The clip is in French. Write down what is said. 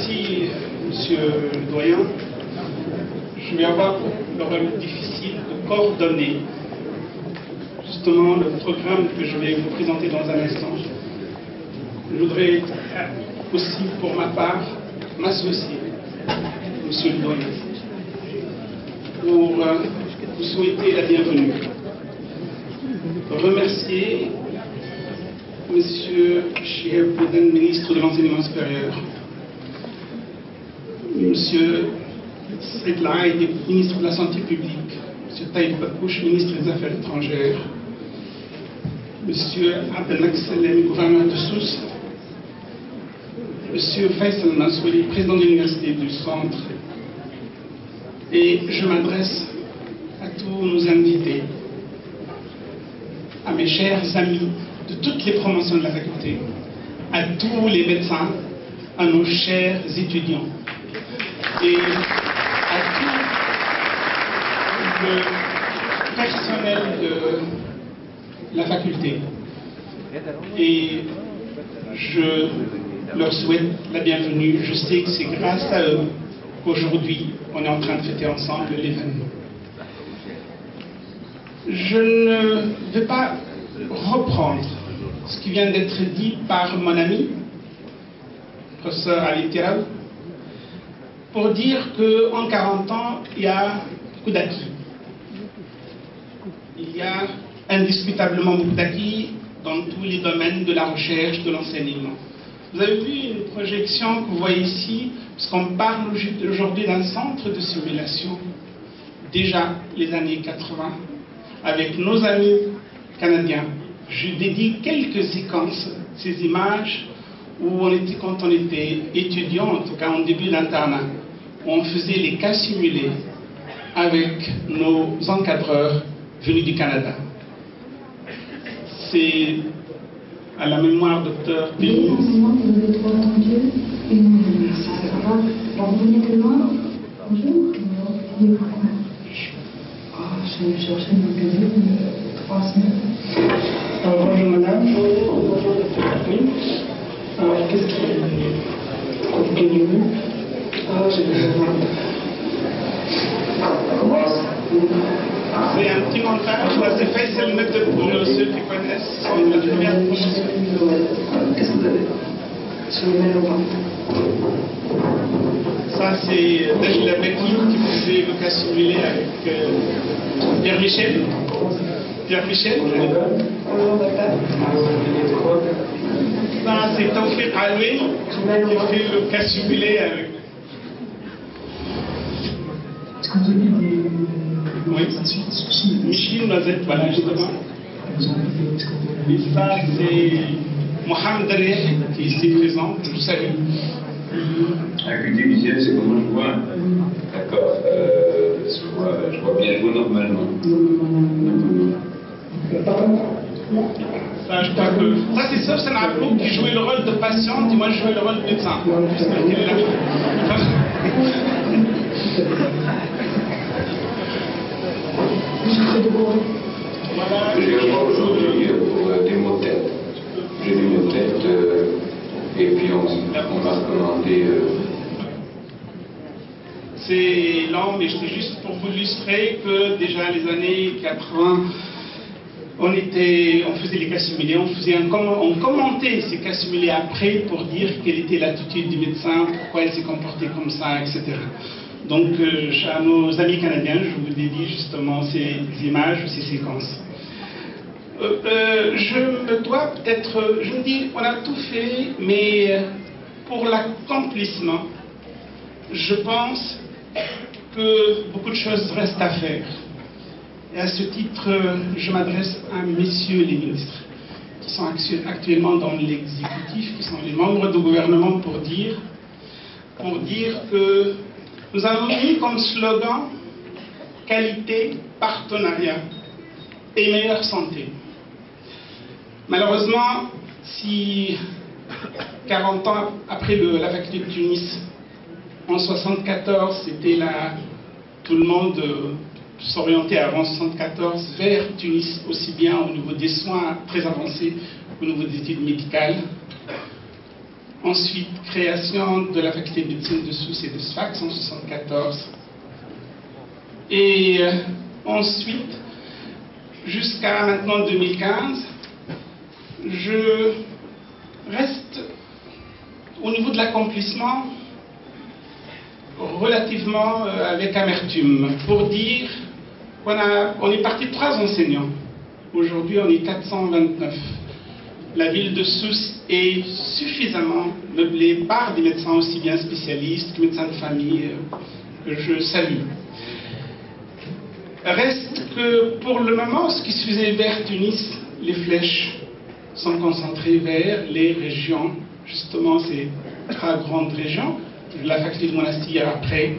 Merci, monsieur le doyen. Je vais avoir le rôle difficile de coordonner justement le programme que je vais vous présenter dans un instant. Je voudrais aussi, pour ma part, m'associer, monsieur le doyen, pour vous souhaiter la bienvenue. Remercier monsieur Chiheb Bouden, ministre de l'Enseignement supérieur, monsieur Saïd Laïd, ministre de la Santé publique, monsieur Taïb Bakouche, ministre des Affaires étrangères, monsieur Abdelmak Salem, gouverneur de Sousse, monsieur Faisal Mansouri, président de l'Université du Centre, et je m'adresse à tous nos invités, à mes chers amis de toutes les promotions de la faculté, à tous les médecins, à nos chers étudiants et à tout le personnel de la faculté. Et je leur souhaite la bienvenue. Je sais que c'est grâce à eux qu'aujourd'hui on est en train de fêter ensemble l'événement. Je ne vais pas reprendre ce qui vient d'être dit par mon ami, professeur Ali Tirab, pour dire qu'en 40 ans, il y a beaucoup d'acquis. Il y a indiscutablement beaucoup d'acquis dans tous les domaines de la recherche, de l'enseignement. Vous avez vu une projection que vous voyez ici, puisqu'on parle aujourd'hui d'un centre de simulation, déjà les années 80, avec nos amis canadiens. Je dédie quelques séquences, ces images où on était, quand on était étudiant, en tout cas en début d'internat, où on faisait les cas simulés avec nos encadreurs venus du Canada. C'est à la mémoire docteur Denis. Je vais chercher mon cahier, 3 semaines. Bonjour madame. Bonjour docteur. Oui. Alors qu'est-ce qui est compliqué? J'ai besoin de... Commence. C'est un petit montage, là c'est Faisal méthode pour ceux qui connaissent. C'est la première promotion. Qu'est-ce que vous avez? Sur les mails au vent. Ça c'est Dajla Baki qui faisait le cas simulé avec Pierre Michel. Pierre Michel. Ça c'est Tawfiq Alwi qui fait le cas simulé avec. Est-ce que vous avez des... Oui, Michel Nazet, voilà justement. Et ça c'est Mohamed Dereh qui est ici présent, je vous salue. Acuité visuelle, c'est comment je vois. D'accord. Je vois bien jouer normalement. Ça, je crois que... Ça, c'est Sof Sanabou qui jouait le rôle de patiente et moi, je jouais le rôle de médecin. Voilà. Je viens voir aujourd'hui pour des mots de tête. J'ai des mots de tête et puis on m'a recommandé... C'est lent, mais c'était juste pour vous illustrer que déjà les années 80, on faisait les cas simulés, on commentait ces cas simulés après pour dire quelle était l'attitude du médecin, pourquoi elle s'est comportée comme ça, etc. Donc à nos amis canadiens, je vous dédie justement ces images, ces séquences. Je me dois peut-être, je me dis, on a tout fait, mais pour l'accomplissement, je pense que beaucoup de choses restent à faire. Et à ce titre, je m'adresse à messieurs les ministres, qui sont actuellement dans l'exécutif, qui sont les membres du gouvernement, pour dire que nous avons mis comme slogan qualité, partenariat et meilleure santé. Malheureusement, si 40 ans après la faculté de Tunis, en 1974, c'était là, tout le monde s'orientait avant 1974 vers Tunis, aussi bien au niveau des soins très avancés qu'au niveau des études médicales. Ensuite, création de la faculté de médecine de Sousse et de Sfax en 1974. Et ensuite, jusqu'à maintenant 2015, je reste au niveau de l'accomplissement relativement avec amertume, pour dire qu'on est parti de 3 enseignants. Aujourd'hui, on est 429. La ville de Sousse est suffisamment meublée par des médecins aussi bien spécialistes que médecins de famille, que je salue. Reste que pour le moment, ce qui se faisait vers Tunis, les flèches sont concentrées vers les régions, justement ces 3 grandes régions, la faculté de Monastir après,